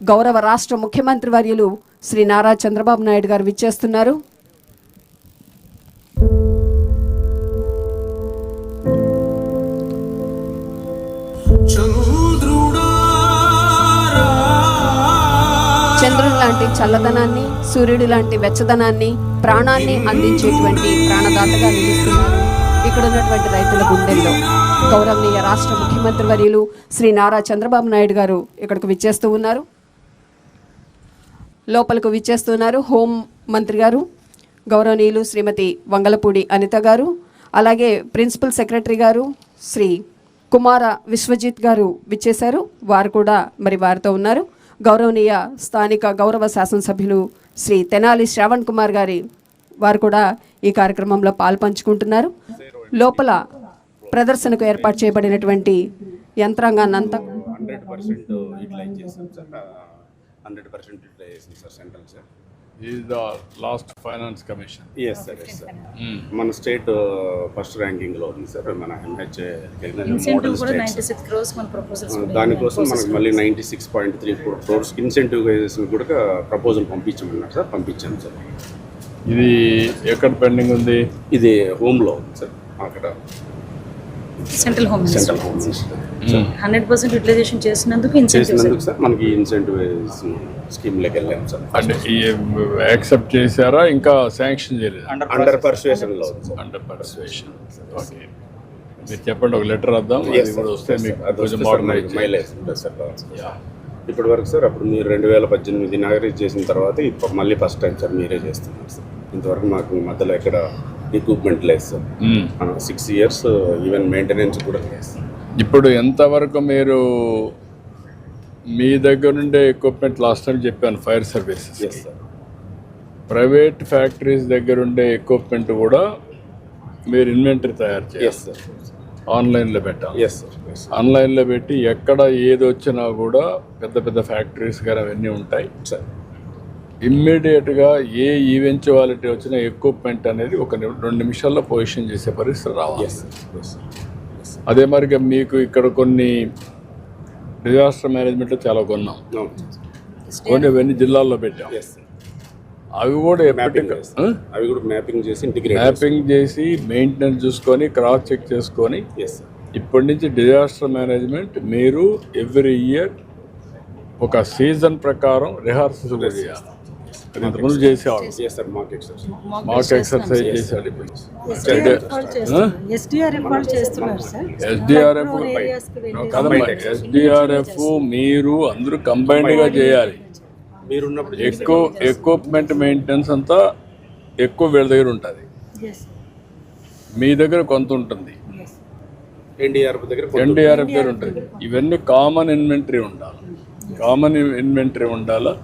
గౌరవ రాష్ట్ర ముఖ్యమంత్రి వర్యులు శ్రీ నారా చంద్రబాబు నాయుడు గారు విచ్చేస్తున్నారు. చంద్రుని లాంటి చల్లదనాన్ని, సూర్యుడి లాంటి వెచ్చదనాన్ని, ప్రాణాన్ని అందించేటువంటి ప్రాణదాతగా నిలుస్తున్నారు ఇక్కడ ఉన్నటువంటి రైతుల గుండెల్లో. గౌరవనీయ రాష్ట్ర ముఖ్యమంత్రి వర్యులు శ్రీ నారా చంద్రబాబు నాయుడు గారు ఇక్కడికి విచ్చేస్తూ ఉన్నారు. లోపలకు విచ్చేస్తున్నారు హోం మంత్రి గారు, గౌరవనీయులు శ్రీమతి వంగలపూడి అనిత గారు, అలాగే ప్రిన్సిపల్ సెక్రటరీ గారు శ్రీ కుమార విశ్వజిత్ గారు విచ్చేశారు. వారు కూడా మరి వారితో ఉన్నారు. గౌరవనీయ స్థానిక గౌరవ శాసనసభ్యులు శ్రీ తెనాలి శ్రావణ్ కుమార్ గారి వారు కూడా ఈ కార్యక్రమంలో పాల్పంచుకుంటున్నారు. లోపల ప్రదర్శనకు ఏర్పాటు చేయబడినటువంటి యంత్రాంగాన్నంతా 100% యూటిలైజ్ చేశాం సార్. 100% యూటిలైజ్ చేసాం sir central sir. Is the last finance commission. Yes sir, yes sir. మన స్టేట్ ఫస్ట్ ర్యాంకింగ్లో ఉంది సార్. మన ఎంహెచ్ఏ మోడల్ స్టేట్. దానికోసం మనకు మళ్ళీ 96.3 crores ఇన్సెంటివైజేషన్ కూడా ప్రపోజల్ పంపించమన్నారు సార్. పంపించాం సార్. ఇది ఎక్కడ పెండింగ్ ఉంది? ఇది హోమ్లో ఉంది సార్. అక్కడ సెంట్రల్ హోమ్ మినిస్టర్ 100% యూటిలైజేషన్ చేసినందుకు సార్ మనకి ఇన్సెంటివైజేషన్ స్కీమ్లోకి వెళ్ళాం సార్. అంటే యాక్సెప్ట్ చేశారా? ఇంకా శాంక్షన్ చేయలేదు? అండర్ పర్సుయేషన్లో. Under persuasion. ఓకే, మీరు చెప్పండి, ఒక లెటర్ వద్దాం. వస్తే మీకు మైలేజ్ ఉంటుంది సార్. ఇప్పటి వరకు సార్ అప్పుడు మీరు 2018 ఇనాగరేట్ చేసిన తర్వాత ఇప్పుడు మళ్ళీ ఫస్ట్ టైం సార్ మీరే చేస్తున్నారు సార్. ఇంతవరకు మాకు మధ్యలో ఎక్కడ ఎక్విప్మెంట్ లేదు సార్. 6 years ఈవెన్ మెయింటెనెన్స్ కూడా లేదు సార్. ఇప్పుడు ఎంతవరకు మీరు మీ దగ్గర నుండే ఎక్విప్మెంట్ లాస్ట్ టైం చెప్పాను fire services. Yes sir. Private factories దగ్గర ఉండే ఎక్విప్మెంట్ కూడా మీరు ఇన్వెంటరీ తయారు చేయాలి. Yes sir. ఆన్లైన్లో పెట్టాలి. Yes sir. ఆన్లైన్లో పెట్టి ఎక్కడ ఏది వచ్చినా కూడా పెద్ద పెద్ద ఫ్యాక్టరీస్ కానీ అవన్నీ ఉంటాయి సార్. ఇమ్మీడియట్గా ఏ ఈవెంచువాలిటీ వచ్చినా ఎక్విప్మెంట్ అనేది ఒక 2 నిమిషాల్లో పొజిషన్ చేసే పరిస్థితి రావాలి. అదే మరిగా మీకు ఇక్కడ కొన్ని డిజాస్టర్ మేనేజ్మెంట్లో చాలా కొన్నాం. కొన్ని అవన్నీ జిల్లాల్లో పెట్టాం. అవి కూడా మ్యాపింగ్ చేసి మెయింటెనెన్స్ చూసుకొని క్రాస్ చెక్ చేసుకొని ఇప్పటి నుంచి డిజాస్టర్ మేనేజ్మెంట్ మీరు ఎవ్రీ ఇయర్ ఒక సీజన్ ప్రకారం రిహార్సల్స్ కూడా చేయాలి. ఇంతకుముందు చేసేవాళ్ళు మాక్ ఎక్సర్సైజ్ చేశాడు. ఎస్డిఆర్ఎఫ్ మీరు అందరూ కంబైన్డ్గా చేయాలి. ఎక్విప్మెంట్ మెయింటెనెన్స్ అంతా ఎక్కువ వీళ్ళ దగ్గర ఉంటుంది, మీ దగ్గర కొంత ఉంటుంది, ఎన్డీఆర్ఎఫ్ దగ్గర ఉంటుంది. ఇవన్నీ కామన్ ఇన్వెంటరీ ఉండాలా.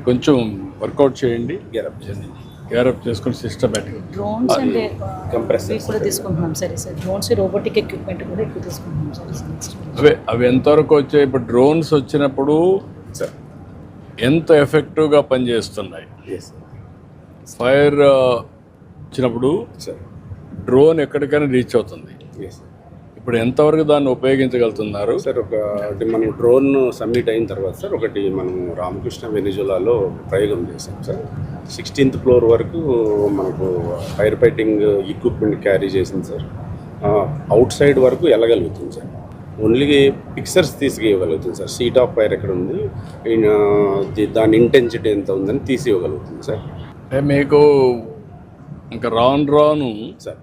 కొంచెం వర్కౌట్ చేయండి, గేరప్ చేసుకుని సిస్టమేటిక్. డ్రోన్స్ అండ్ కంప్రెసర్స్ కూడా తీసుకుంటున్నాం సార్. డ్రోన్స్, రోబోటిక్ ఎక్విప్మెంట్ కూడా ఎక్కువ తీసుకుంటున్నాం సార్. అవి ఎంతవరకు వచ్చాయి? ఇప్పుడు డ్రోన్స్ వచ్చినప్పుడు ఎంత ఎఫెక్టివ్గా పనిచేస్తున్నాయి? ఫైర్ వచ్చినప్పుడు డ్రోన్ ఎక్కడికైనా రీచ్ అవుతుంది. ఇప్పుడు ఎంతవరకు దాన్ని ఉపయోగించగలుగుతున్నారు సార్? ఒకటి మనం డ్రోన్ సబ్మిట్ అయిన తర్వాత సార్ ఒకటి మనం రామకృష్ణ వెనిజులాలో ప్రయోగం చేసాం సార్. 16th floor వరకు మనకు ఫైర్ ఫైటింగ్ ఎక్విప్మెంట్ క్యారీ చేసింది సార్. అవుట్ సైడ్ వరకు వెళ్ళగలుగుతుంది సార్. ఓన్లీ పిక్చర్స్ తీసుకెళ్ళగలుగుతుంది సార్. సీట్ ఆఫ్ ఫైర్ ఎక్కడ ఉంది, దాని ఇంటెన్సిటీ ఎంత ఉందని తీసి ఇవ్వగలుగుతుంది సార్. మీకు ఇంకా రాను సార్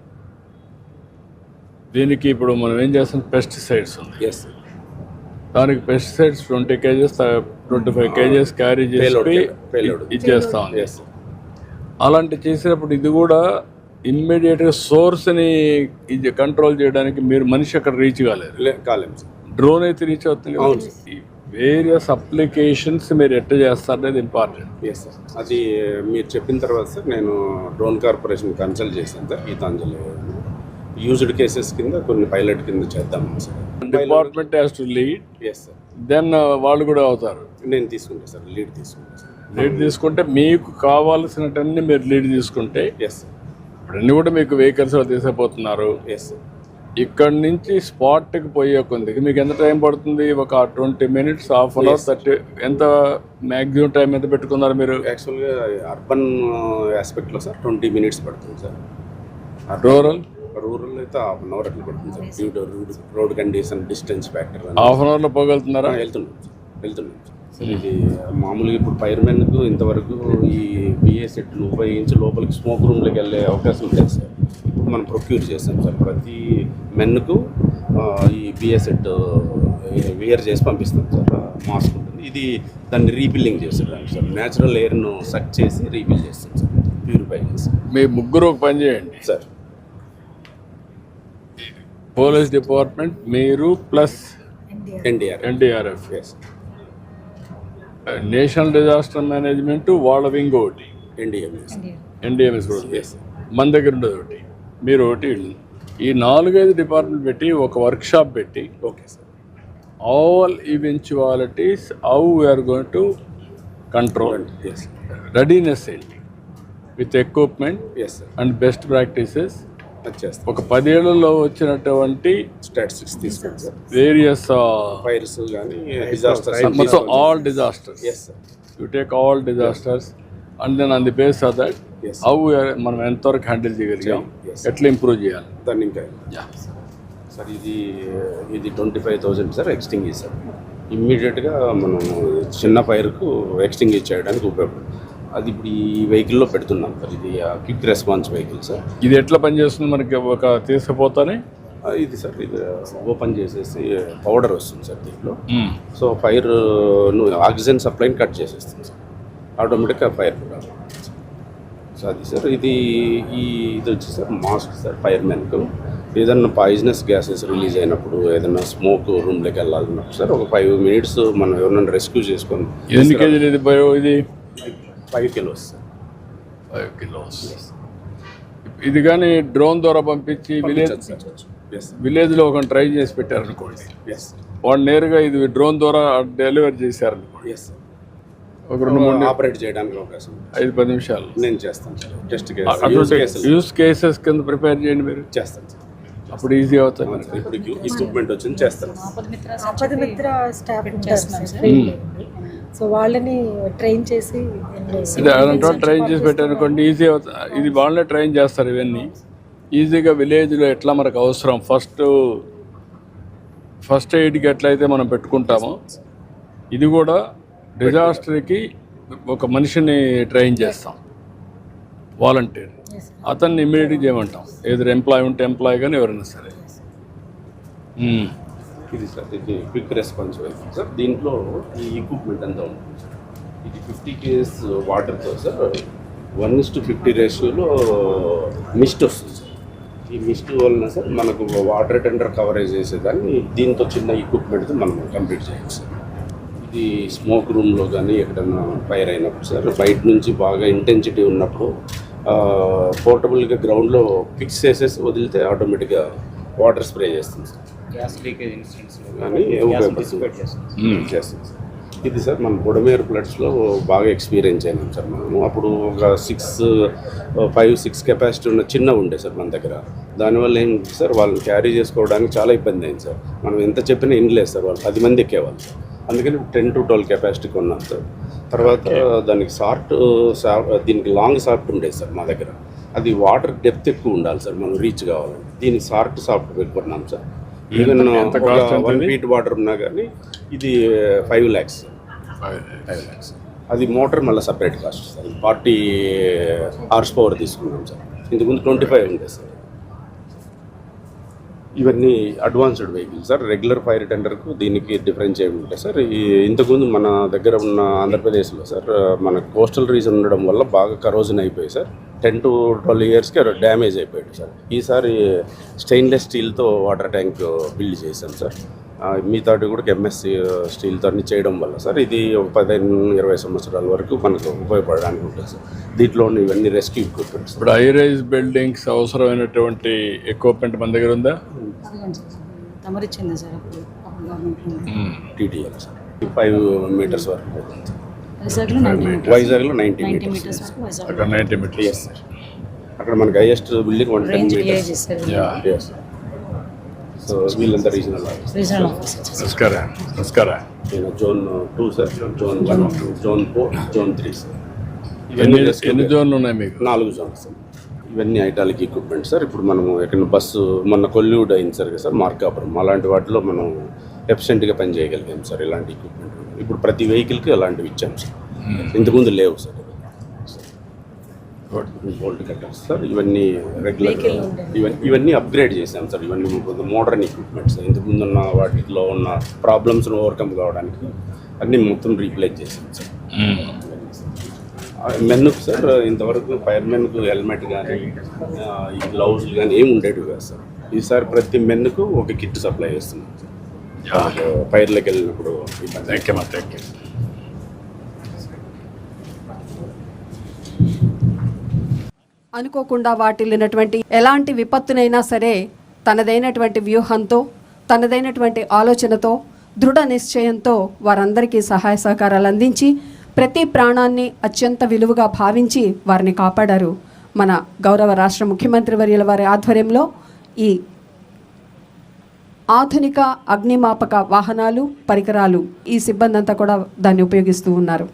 దీనికి ఇప్పుడు మనం ఏం చేస్తాం, పెస్టిసైడ్స్ ఉంది. Yes sir. దానికి పెస్టిసైడ్స్ 20 kgs 25 kgs క్యారీ చేసి ఇచ్చేస్తాం. అలాంటి చేసినప్పుడు ఇది కూడా ఇమ్మీడియట్గా సోర్స్ని ఇది కంట్రోల్ చేయడానికి మీరు మనిషి అక్కడ రీచ్ కాలేము సార్. డ్రోన్ అయితే రీచ్ అవుతుంది. వేరియస్ అప్లికేషన్స్ మీరు ఎట్లా చేస్తారనేది ఇంపార్టెంట్. Yes sir. అది మీరు చెప్పిన తర్వాత సార్ నేను డ్రోన్ కార్పొరేషన్ కన్సల్ట్ చేశాను సార్. గీతాంజలి యూజ్డ్ కేసెస్ కింద కొన్ని పైలట్ కింద చేద్దాం sir. Department has to lead. Yes sir. Then వాళ్ళు కూడా అవుతారు. నేను తీసుకుంటాను సార్, లీడ్ తీసుకుంటాను సార్. లీడ్ తీసుకుంటే మీకు కావాల్సినటన్నీ మీరు లీడ్ తీసుకుంటే ఎస్ సార్. ఇప్పుడన్నీ కూడా మీకు వెహికల్స్లో తీసుకుపోతున్నారు. Yes sir. ఇక్కడ నుంచి స్పాట్కి పోయే కొందికి మీకు ఎంత టైం పడుతుంది? ఒక 20 minutes, హాఫ్ అన్ అవర్, 30 ఎంత మ్యాక్సిమం టైం ఎంత పెట్టుకున్నారు మీరు? యాక్చువల్గా అర్బన్ ఆస్పెక్ట్లో సార్ 20 minutes పడుతుంది సార్. రూరల్ అయితే హాఫ్ అన్ అవర్ అట్లా పడుతుంది sir. Due to road condition, distance factor half an అవర్లో పోగలుగుతున్నారా? వెళ్తున్నాం సార్. ఇది మామూలుగా ఇప్పుడు ఫైర్మెన్కు ఇంతవరకు ఈ బిఏ సెట్లు ఉపయోగించి లోపలికి స్మోక్ రూమ్లోకి వెళ్ళే అవకాశం లేదు సార్. ఇప్పుడు మనం ప్రొక్యూర్ చేస్తాం సార్. ప్రతి మెన్కు ఈ బిఏ సెట్ వేర్ చేసి పంపిస్తాం సార్. మాస్క్ ఉంటుంది. ఇది దాన్ని రీఫిల్లింగ్ చేస్తాం సార్. న్యాచురల్ ఎయిర్ను సక్ చేసి రీఫిల్ చేస్తాం సార్, ప్యూరిఫై చేస్తాం. మీ ముగ్గురు ఒక పని చేయండి సార్. పోలీస్ డిపార్ట్మెంట్ మీరు plus NDRF, yes. National disaster management వాళ్ళ వింగ్ ఒకటి, ఎన్డీఎంఎస్ కూడా ఎస్. మన దగ్గర ఉండదు ఒకటి, మీరు ఒకటి. ఈ 4-5 డిపార్ట్మెంట్ పెట్టి ఒక వర్క్షాప్ పెట్టి okay sir. All eventualities how we are going to control, yes readiness ఏంటి with equipment yes sir. And best practices. వచ్చేస్తాం. ఒక 10 ఏళ్లలో వచ్చినటువంటి స్టాటిస్టిక్స్ తీసుకోండి సార్. వేరియస్ ఫైర్స్ కానీ డిజాస్టర్స్, మొత్తం all disasters, yes sir. You take all disasters and then on the base of that Yes. How మనం ఎంతవరకు హ్యాండిల్ చేయగలిగాం, Yes. ఎట్లా ఇంప్రూవ్ చేయాలి. దాన్ని ఇంకా సార్ ఇది 25,000 సార్ ఎక్స్టింగ్విష్ సార్. ఇమ్మీడియట్గా మనం చిన్న ఫైర్కు ఎక్స్టింగ్విష్ చేయడానికి ఉపయోగపడుతుంది. అది ఇప్పుడు ఈ వెహికల్లో పెడుతున్నాం సార్. ఇది క్విక్ రెస్పాన్స్ వెహికల్ సార్. ఇది ఎట్లా పనిచేస్తుంది మనకి? ఒక తీసుకుపోతానే ఇది సార్, ఇది ఓపెన్ చేసేసి పౌడర్ వస్తుంది సార్ దీంట్లో. సో ఫైర్ ఆక్సిజన్ సప్లైని కట్ చేసేస్తుంది సార్. ఆటోమేటిక్గా ఫైర్ కూడా. సో అది సార్. ఇది వచ్చి సార్ మాస్క్ సార్. ఫైర్మెన్కు ఏదన్నా పాయిజనస్ గ్యాసెస్ రిలీజ్ అయినప్పుడు, ఏదన్నా స్మోక్ రూమ్లోకి వెళ్ళాలన్నప్పుడు సార్ ఒక 5 minutes మనం ఎవరైనా రెస్క్యూ చేసుకొని. ఎన్ని కేజీలు ఇది బయో? ఇది 5 kilos సార్. 5 kilos. ఇది కానీ డ్రోన్ ద్వారా పంపించి విలేజ్లో ఒక ట్రై చేసి పెట్టారనుకోండి, వాడు నేరుగా ఇది డ్రోన్ ద్వారా డెలివరీ చేశారనుకోండి, ఒక 2-3 ఆపరేట్ చేయడానికి అవకాశం 5-10 నిమిషాలు నేను చేస్తాను సార్. టెస్ట్ యూస్ కేసెస్ కింద ప్రిపేర్ చేయండి మీరు. చేస్తాను సార్. అప్పుడు ఈజీ అవుతుంది. ఇప్పుడు ఎక్విప్మెంట్ వచ్చింది, చేస్తాను. ఆపదమిత్ర స్టాఫ్ చేస్తున్నాం సార్. సో వాళ్ళని ట్రైన్ చేసి అదంతా ట్రైన్ చేసి పెట్టారనుకోండి, ఈజీ అవుతుంది. ఇది వాళ్ళే ట్రైన్ చేస్తారు. ఇవన్నీ ఈజీగా విలేజ్లో ఎట్లా మనకు అవసరం, ఫస్ట్ ఎయిడ్కి ఎట్లయితే మనం పెట్టుకుంటామో, ఇది కూడా డిజాస్టర్కి ఒక మనిషిని ట్రైన్ చేస్తాం, వాలంటీర్. అతన్ని ఇమ్మీడియట్గా చేయమంటాం, ఏదో ఎంప్లాయ్ ఉంటే ఎంప్లాయ్ కానీ ఎవరైనా సరే. ఇది సార్, ఇది క్విక్ రెస్పాన్స్ వెహికల్ సార్. దీంట్లో ఈ ఎక్విప్మెంట్ అంతా ఉంటుంది సార్. ఇది 50 kgs వాటర్తో సార్ 1:50 రేషియోలో మిస్ట్ వస్తుంది సార్. ఈ మిస్ట్ వలన సార్ మనకు వాటర్ టెండర్ కవరేజ్ చేసేదాన్ని దీంతో చిన్న ఎక్విప్మెంట్తో మనం కంప్లీట్ చేయొచ్చు సార్. ఇది స్మోక్ రూమ్లో కానీ ఎక్కడన్నా ఫైర్ అయినప్పుడు సార్, బయట నుంచి బాగా ఇంటెన్సిటీ ఉన్నప్పుడు పోర్టబుల్గా గ్రౌండ్లో ఫిక్స్ చేసేసి వదిలితే ఆటోమేటిక్గా వాటర్ స్ప్రే చేస్తుంది సార్. గ్యాస్ లీకేజ్ ఇన్సిడెంట్స్ కానీ చేస్తుంది సార్. ఇది సార్ మన బుడమేరు ఫ్లడ్స్లో బాగా ఎక్స్పీరియన్స్ అయినాం సార్ మనము. అప్పుడు ఒక 5-6 కెపాసిటీ ఉన్న చిన్న ఉండే సార్ మన దగ్గర. దానివల్ల ఏంటి సార్, వాళ్ళని క్యారీ చేసుకోవడానికి చాలా ఇబ్బంది అయింది సార్. మనం ఎంత చెప్పినా ఇన్లేదు సార్, వాళ్ళు 10 మంది ఎక్కేవాళ్ళు సార్. అందుకని 10 to 12 కెపాసిటీ కొన్నాం సార్. తర్వాత దానికి దీనికి లాంగ్ సాఫ్ట్ ఉండేది సార్ మా దగ్గర. అది వాటర్ డెప్త్ ఎక్కువ ఉండాలి సార్ మనం రీచ్ కావాలంటే. దీనికి సాఫ్ట్ పెట్టుకున్నాం సార్. ఈవెన్ 1 feet వాటర్ ఉన్నా కానీ ఇది 5 lakhs. అది మోటార్ మళ్ళీ సపరేట్ కాస్ట్ సార్. 40 horsepower తీసుకున్నాం సార్. ఇంతకుముందు 25 ఉండే సార్. ఇవన్నీ advanced vehicle sir. Regular fire టెండర్కు దీనికి డిఫరెన్స్ ఏమి ఉంటాయి సార్. ఇంతకుముందు మన దగ్గర ఉన్న ఆంధ్రప్రదేశ్లో సార్ మన కోస్టల్ రీజన్ ఉండడం వల్ల బాగా కరోజన్ అయిపోయి సార్ 10 to 12 yearsకి డ్యామేజ్ అయిపోయాడు సార్. ఈసారి స్టెయిన్లెస్ స్టీల్తో వాటర్ ట్యాంక్ బిల్డ్ చేశాం సార్. మిగతాటి కూడా ఎంఎస్సి స్టీల్తో అన్ని చేయడం వల్ల సార్ ఇది ఒక 15-20 సంవత్సరాల వరకు మనకు ఉపయోగపడడానికి ఉంటుంది సార్. దీంట్లో ఇవన్నీ రెస్క్యూ ఎక్విప్మెంట్స్. ఇప్పుడు హై రైజ్ బిల్డింగ్స్ అవసరమైనటువంటి ఎక్విప్మెంట్ మన దగ్గర ఉందా? తమరిచ్చింది సార్ టీటీఎల్ సార్ 5 meters వరకు పోతుంది సార్. వైజాగ్లో 90 meters. అక్కడ 90 meters. Yes sir. అక్కడ మనకి highest building 110 meters. Yeah. Yes. So వీళ్ళంతా రీజనల్ ఆఫీసర్. Regional officer. నమస్కారం. నేను zone 2 sir, zone 1, zone 4, zone 3 sir. ఎన్ని జోన్లు ఉన్నాయి మీకు? 4 జోన్స్ సార్. ఇవన్నీ ఐటాలిక్ ఎక్విప్మెంట్ సార్. ఇప్పుడు మనము ఎక్కడ బస్సు మొన్న కొల్యూడ్ అయింది సార్ కదా సార్, మార్కాపురం, అలాంటి వాటిలో మనం ఎఫిషియెంట్గా పని చేయగలిగాం సార్ ఇలాంటి ఎక్విప్మెంట్. ఇప్పుడు ప్రతి వెహికల్కి అలాంటివి ఇచ్చాం సార్, ఇంతకుముందు లేవు సార్. బోల్ట్ కట్టర్స్ సార్, ఇవన్నీ రెగ్యులర్, ఇవన్నీ అప్గ్రేడ్ చేసాం సార్. ఇవన్నీ మోడర్న్ ఎక్విప్మెంట్స్. ఇంతకుముందు ఉన్న వాటిలో ఉన్న ప్రాబ్లమ్స్ను ఓవర్కమ్ కావడానికి అన్నీ మొత్తం రీప్లేస్ చేసాం సార్. మెన్నుకు సార్ ఇంతవరకు ఫైర్మెన్కు హెల్మెట్ కానీ ఈ గ్లౌజులు కానీ ఏమి ఉండేవి కాదు సార్. ఈసారి ప్రతి మెన్నుకు ఒక కిట్ సప్లై చేస్తున్నాం సార్, ఫైర్లోకి వెళ్ళినప్పుడు. Thank you. అనుకోకుండా వాటిల్లినటువంటి ఎలాంటి విపత్తునైనా సరే తనదైనటువంటి వ్యూహంతో, తనదైనటువంటి ఆలోచనతో, దృఢ నిశ్చయంతో వారందరికీ సహాయ సహకారాలు అందించి ప్రతి ప్రాణాన్ని అత్యంత విలువగా భావించి వారిని కాపాడారు. మన గౌరవ రాష్ట్ర ముఖ్యమంత్రి వర్యుల వారి ఆధ్వర్యంలో ఈ ఆధునిక అగ్నిమాపక వాహనాలు, పరికరాలు, ఈ సిబ్బంది అంతా కూడా దాన్ని ఉపయోగిస్తూ ఉన్నారు.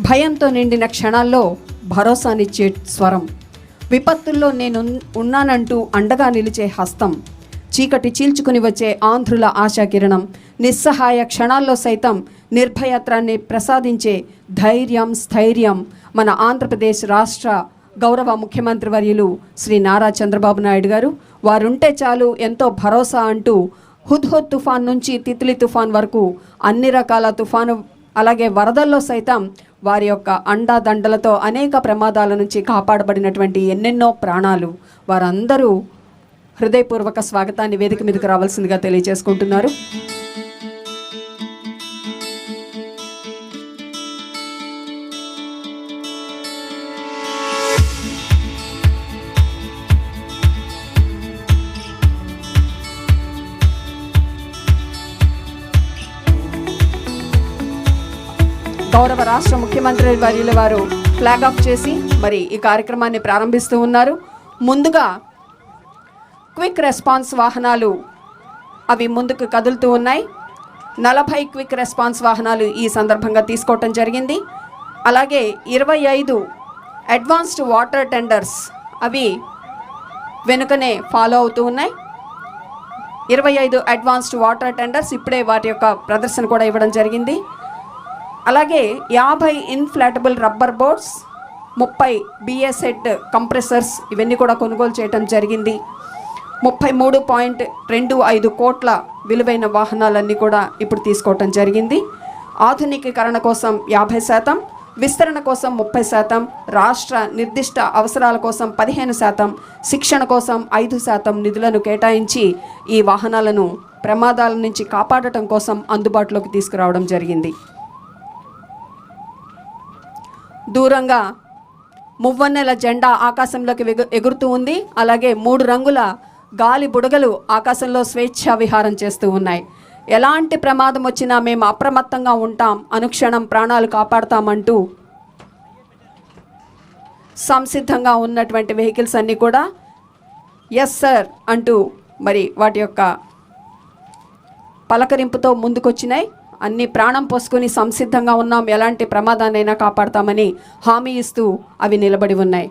భయంతో నిండిన క్షణాల్లో భరోసానిచ్చే స్వరం, విపత్తుల్లో నేను ఉన్నానంటూ అండగా నిలిచే హస్తం, చీకటి చీల్చుకుని వచ్చే ఆంధ్రుల ఆశాకిరణం, నిస్సహాయ క్షణాల్లో సైతం నిర్భయత్రాన్ని ప్రసాదించే ధైర్యం, స్థైర్యం మన ఆంధ్రప్రదేశ్ రాష్ట్ర గౌరవ ముఖ్యమంత్రి వర్యులు శ్రీ నారా చంద్రబాబు నాయుడు గారు. వారుంటే చాలు ఎంతో భరోసా అంటూ హుద్హుద్ తుఫాన్ నుంచి తిత్లీ తుఫాన్ వరకు అన్ని రకాల తుఫాను, అలాగే వరదల్లో సైతం వారి యొక్క అండాదండలతో అనేక ప్రమాదాల నుంచి కాపాడబడినటువంటి ఎన్నెన్నో ప్రాణాలు. వారందరూ హృదయపూర్వక స్వాగతాన్ని వేదిక మీదకు రావాల్సిందిగా తెలియజేసుకుంటున్నారు. గౌరవ రాష్ట్ర ముఖ్యమంత్రి వర్యుల వారు ఫ్లాగ్ ఆఫ్ చేసి మరి ఈ కార్యక్రమాన్ని ప్రారంభిస్తూ ఉన్నారు. ముందుగా క్విక్ రెస్పాన్స్ వాహనాలు అవి ముందుకు కదులుతూ ఉన్నాయి. 40 క్విక్ రెస్పాన్స్ వాహనాలు ఈ సందర్భంగా తీసుకోవటం జరిగింది. అలాగే 25 అడ్వాన్స్డ్ వాటర్ టెండర్స్ అవి వెనుకనే ఫాలో అవుతూ ఉన్నాయి. 25 అడ్వాన్స్డ్ వాటర్ టెండర్స్ ఇప్పుడే వాటి యొక్క ప్రదర్శన కూడా ఇవ్వడం జరిగింది. అలాగే 50 inflatable rubber boards, 30 BS head compressors ఇవన్నీ కూడా కొనుగోలు చేయడం జరిగింది. 33.25 కోట్ల విలువైన వాహనాలన్నీ కూడా ఇప్పుడు తీసుకోవటం జరిగింది. ఆధునికీకరణ కోసం 50%, విస్తరణ కోసం 30%, రాష్ట్ర నిర్దిష్ట అవసరాల కోసం 15%, శిక్షణ కోసం 5% నిధులను కేటాయించి ఈ వాహనాలను ప్రమాదాల నుంచి కాపాడటం కోసం అందుబాటులోకి తీసుకురావడం జరిగింది. దూరంగా మువ్వన్నెల జెండా ఆకాశంలోకి ఎగురుతూ ఉంది. అలాగే 3 రంగుల గాలి బుడగలు ఆకాశంలో స్వేచ్ఛా విహారం చేస్తూ ఉన్నాయి. ఎలాంటి ప్రమాదం వచ్చినా మేము అప్రమత్తంగా ఉంటాం, అనుక్షణం ప్రాణాలు కాపాడుతామంటూ సంసిద్ధంగా ఉన్నటువంటి వెహికల్స్ అన్నీ కూడా ఎస్ సార్ అంటూ మరి వాటి యొక్క పలకరింపుతో ముందుకొచ్చినాయి. అన్ని ప్రాణం పోసుకొని సంసిద్ధంగా ఉన్నాం, ఎలాంటి ప్రమాదాన్నైనా కాపాడతామని హామీ ఇస్తూ అవి నిలబడి ఉన్నాయి.